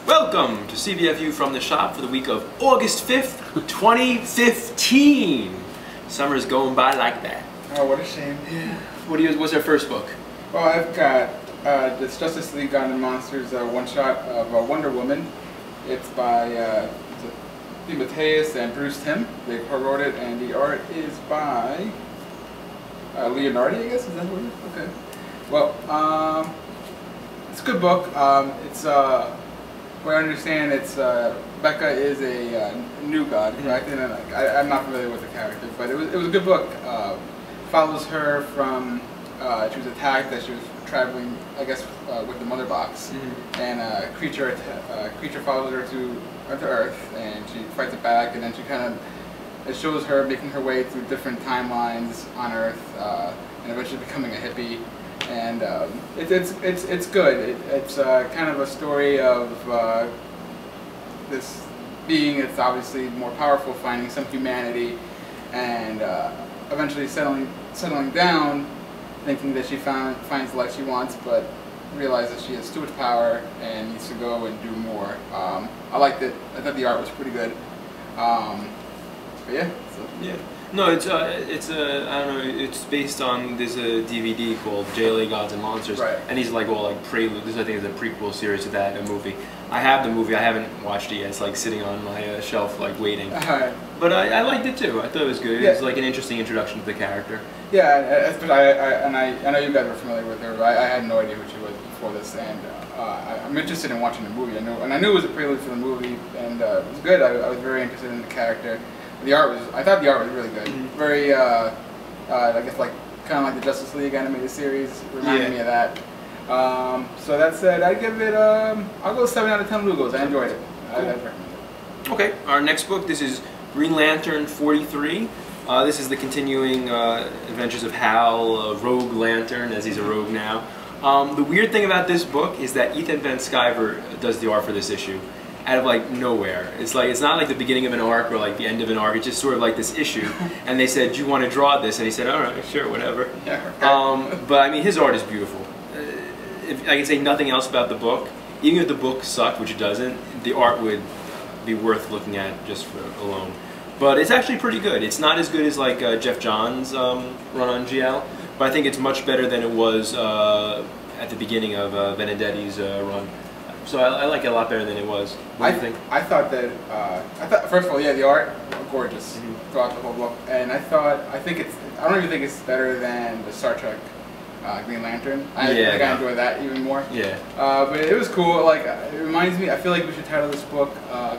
Welcome to CBFU from the shop for the week of August 5th, 2015. Summer's going by like that. Oh, what a shame. Yeah. What's our first book? Well, I've got this Justice League Gone and Monsters one-shot of Wonder Woman. It's by Mateus and Bruce Timm. They co-wrote it, and the art is by Leonardi, I guess? Is that what it is? Okay. Well, it's a good book. What I understand, it's Becca is a new god, correct? And I'm not familiar with the character, but it was a good book. Follows her from she was attacked as she was traveling, I guess, with the mother box, and a creature follows her to Earth, and she fights it back, and then it shows her making her way through different timelines on Earth, and eventually becoming a hippie. And it's good. It's kind of a story of this being that's obviously more powerful, finding some humanity, and eventually settling down, thinking that she finds the life she wants, but realizes she has too much power and needs to go and do more. I liked it. I thought the art was pretty good. But yeah. So. Yeah. No, it's I don't know. It's based on there's a DVD called JLA Gods and Monsters, right. And he's like prelude. This I think is a prequel series to that, a movie. I have the movie. I haven't watched it yet. It's like sitting on my shelf, like waiting. Right. But I liked it too. I thought it was good. Yeah. It was like an interesting introduction to the character. Yeah, I know you guys were familiar with her. I had no idea who she was before this, and I'm interested in watching the movie. I knew it was a prelude for the movie, and it was good. I was very interested in the character. I thought the art was really good. Very, I guess kind of like the Justice League animated series, reminded me of that. So that said, I'd give it, I'll go 7 out of 10 Lugos. I enjoyed it. Cool. I'd recommend it. Okay, our next book, this is Green Lantern 43. This is the continuing adventures of Hal, Rogue Lantern, as he's a rogue now. The weird thing about this book is that Ethan Van Sciver does the art for this issue. Out of like nowhere. It's not like the beginning of an arc or like the end of an arc. It's just sort of like this issue. And they said, "Do you want to draw this?" And he said, "All right, sure, whatever." Yeah, okay. But I mean, his art is beautiful. If I can say nothing else about the book, even if the book sucked, which it doesn't, the art would be worth looking at just for alone. But it's actually pretty good. It's not as good as like Jeff Johns' run on GL, but I think it's much better than it was at the beginning of Benedetti's run. So I like it a lot better than it was. What do you think? I thought first of all, yeah, the art gorgeous throughout the whole book, and I don't even think it's better than the Star Trek Green Lantern. I think I enjoy that even more. Yeah. But it was cool. Like it reminds me. I feel like we should title this book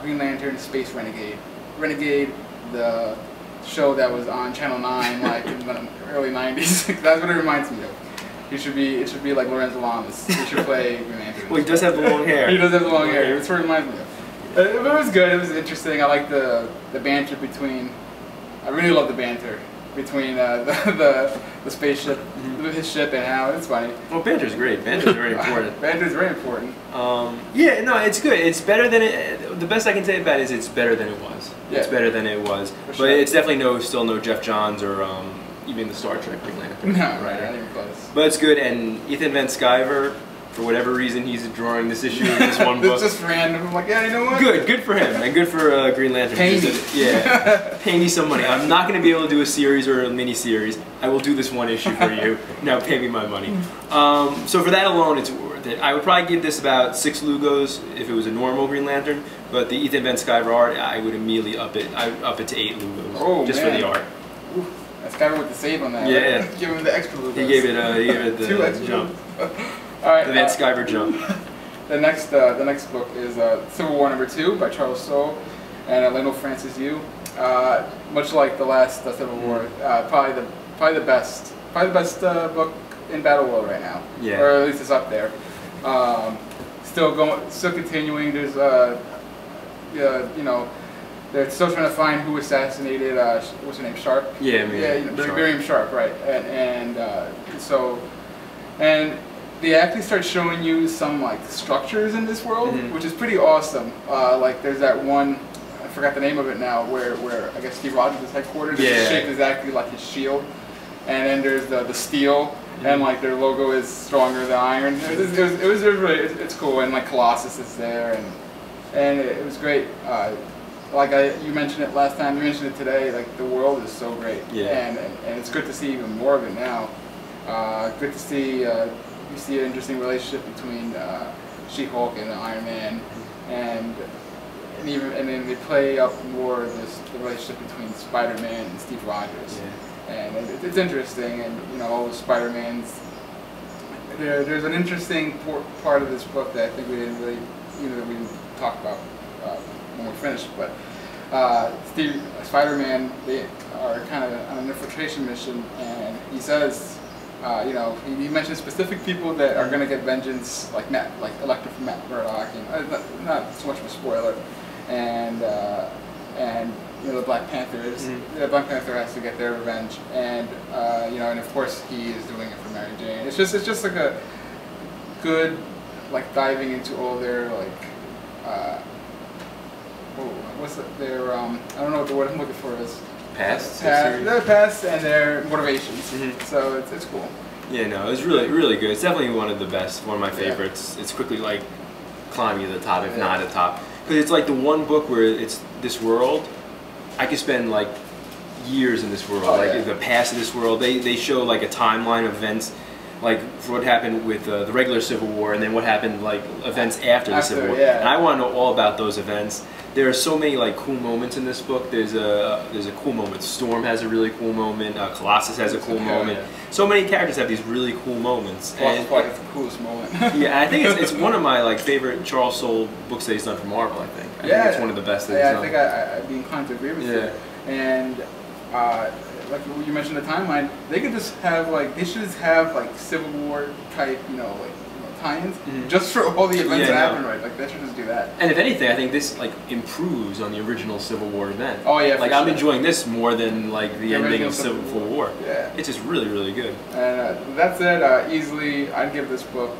Green Lantern Space Renegade. Renegade, the show that was on Channel 9 like in the early '90s. That's what it reminds me of. It should be like Lorenzo Lamas. He should play Green Lantern. Well, he does have the long hair. He does have the long hair. That's what it reminds me of. It was good. It was interesting. I like the banter between. I really love the banter between the spaceship, his ship, and Hal. It's funny. Well, banter's great. Banter's very important. Banter's very important. Yeah, no, it's good. It's better than it. The best I can say about it is it's better than it was. Yeah. It's better than it was. But it's definitely still no Jeff Johns or even the Star Trek Green Lantern. No, right, not even close. But it's good, and Ethan Van Sciver, for whatever reason, he's drawing this issue of this one book. It's just random. I'm like, yeah, you know what? Good for him, and good for Green Lantern. Pay me. Yeah, pay me some money. I'm not going to be able to do a series or a mini-series. I will do this one issue for you. Now pay me my money. So for that alone, it's worth it. I would probably give this about 6 Lugos if it was a normal Green Lantern, but the Ethan Van Sciver art, I would immediately up it to 8 Lugos, just for the art. That's kind of with the save on that. Yeah. Right? Give him the extra Lugos. He gave it the 2 extra jump. All right. The Van Sciver jump. The next book is Civil War #2 by Charles Soule and Lionel Francis Yu. Much like the last Civil War, probably the best book in Battle World right now. Yeah. Or at least it's up there. Still continuing. There's they're still trying to find who assassinated, what's her name, Sharp? Yeah, Miriam Sharp, right. And they actually start showing you some like structures in this world, which is pretty awesome. Like there's that one, I forgot the name of it now, where I guess Steve Rogers is headquartered. It's shaped exactly like his shield. And then there's the steel, and like their logo is stronger than iron. It was really, it's cool, and like Colossus is there, and and it was great. Like you mentioned it last time, you mentioned it today. Like the world is so great, and it's good to see even more of it now. Good to see you see an interesting relationship between She-Hulk and Iron Man, and then they play up more the relationship between Spider-Man and Steve Rogers, and it's interesting. And you know, all the Spider-Mans. There's an interesting part of this book that I think we didn't really, we didn't talk about when we finished, but Spider-Man, they are kind of on an infiltration mission, and he says, he mentions specific people that are going to get vengeance, like Electra from Matt Murdock, and not so much of a spoiler, and the Black Panthers. The Black Panther has to get their revenge, and and of course he is doing it for Mary Jane. It's just like a good diving into all their their I don't know what the word I'm looking for is. Their past and their motivations. So it's cool. Yeah, no, it was really good. It's definitely one of the best, one of my favorites. It's quickly climbing to the top, if not at the top. Because it's like the one book where it's this world. I could spend years in this world, the past of this world. They show a timeline of events, for what happened with the regular Civil War, and then what happened events after the Civil War. And I want to know all about those events. There are so many cool moments in this book. There's a cool moment. Storm has a really cool moment. Colossus has a cool moment. So many characters have these really cool moments. Colossus probably has the coolest moment. Yeah, I think it's one of my favorite Charles Soule books that he's done for Marvel. I think it's one of the best that he's done. I think I'd be inclined to agree with you. And like you mentioned the timeline, they could just have they should just have Civil War type tie-ins just for all the events that happened, right? They should just do that. And if anything, I think this improves on the original Civil War event. Oh yeah, I'm enjoying this more than the ending of Civil War. Yeah, it's just really good. And that said, easily I'd give this book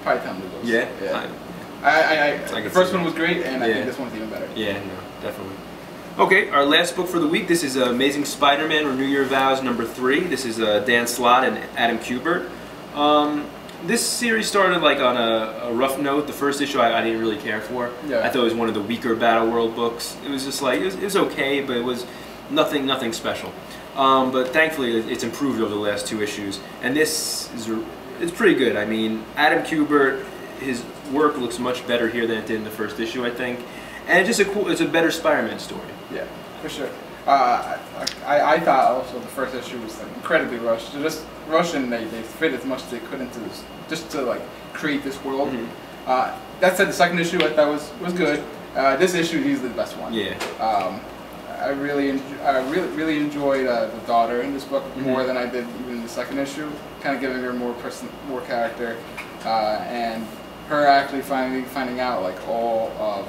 probably 10 of those. Yeah. The first one was great, and I think this one's even better. Yeah, no, definitely. Okay, our last book for the week. This is Amazing Spider-Man Renew Your Vows #3. This is Dan Slott and Adam Kubert. This series started on a rough note. The first issue I didn't really care for. I thought it was one of the weaker Battle World books. It was just it was okay, but it was nothing special. But thankfully it's improved over the last 2 issues, and this it's pretty good. I mean, Adam Kubert, his work looks much better here than it did in the first issue, I think, and it's a better Spider-Man story. Yeah, for sure. I thought also the first issue was incredibly rushed. Just rushed, and they fit as much as they could into this, just to create this world. That said, the second issue I thought was good. This issue is easily the best one. Yeah. I really enjoyed the daughter in this book more than I did even in the second issue. Kind of giving her more character, and her actually finding out all of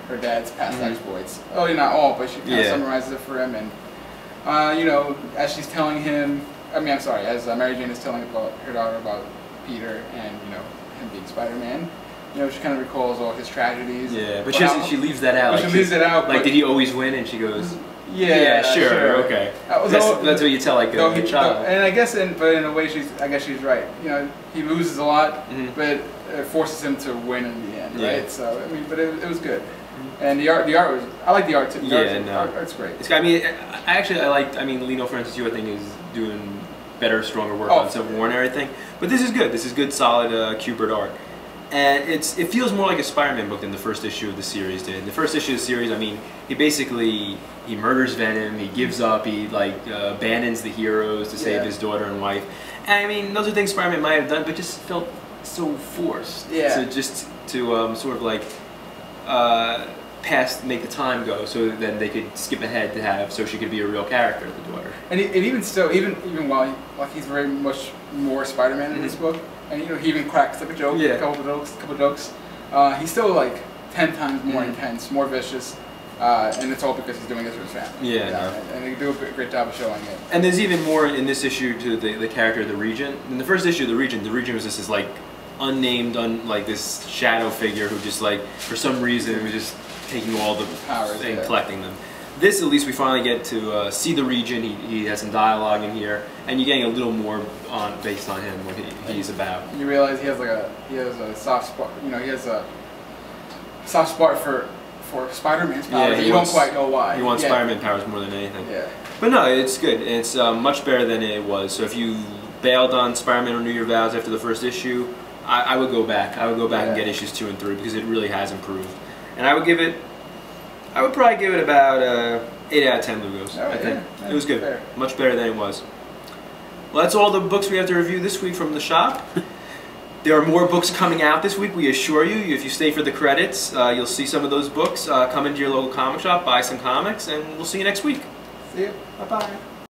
her dad's past exploits. Oh, not all, but she kind of summarizes it for him. And as she's telling him, as Mary Jane is telling her daughter about Peter and him being Spider-Man, she kind of recalls all his tragedies. Yeah, but she leaves that out. She leaves it out. Did he always win? And she goes, yeah, sure, okay. That's what you tell a child. And I guess, but in a way, she's right. He loses a lot, but it forces him to win in the end, right? So but it was good. And the art was, I like the art too. Art's great. I mean, Lino Francis Yu, I think, is doing better, stronger work on Civil War and everything. But this is good. This is good, solid Kubert art. And it feels more like a Spider-Man book than the first issue of the series did. The first issue of the series, I mean, he murders Venom, he gives up, he abandons the heroes to save his daughter and wife. And I mean, those are things Spider-Man might have done, but just felt so forced. Yeah. So just to sort of make the time go, so then they could skip ahead to have, so she could be a real character, the daughter. And even still, even while he's very much more Spider-Man in this book, and he even cracks a joke, a couple jokes. He's still 10 times more intense, more vicious, and it's all because he's doing it for his family. And they do a great job of showing it. And there's even more in this issue to the character of the Regent. In the first issue of the Regent was just this unnamed, this shadow figure who just for some reason was just taking all the powers and collecting them. This, at least, we finally get to see the Regent. He has some dialogue in here, and you're getting a little more based on him, what he's about. You realize he has a soft spot. He has a soft spot for Spider-Man's powers. Yeah, You don't quite know why. You want Spider-Man powers more than anything. Yeah. But no, it's good. It's much better than it was. So if you bailed on Spider-Man Renew Your Vows after the first issue, I would go back. I would go back and get issues 2 and 3 because it really has improved. And I would probably give it about 8 out of 10 Lugos. I think it was good. Fair. Much better than it was. Well, that's all the books we have to review this week from the shop. There are more books coming out this week, we assure you. If you stay for the credits, you'll see some of those books. Come into your local comic shop, buy some comics, and we'll see you next week. See you. Bye-bye.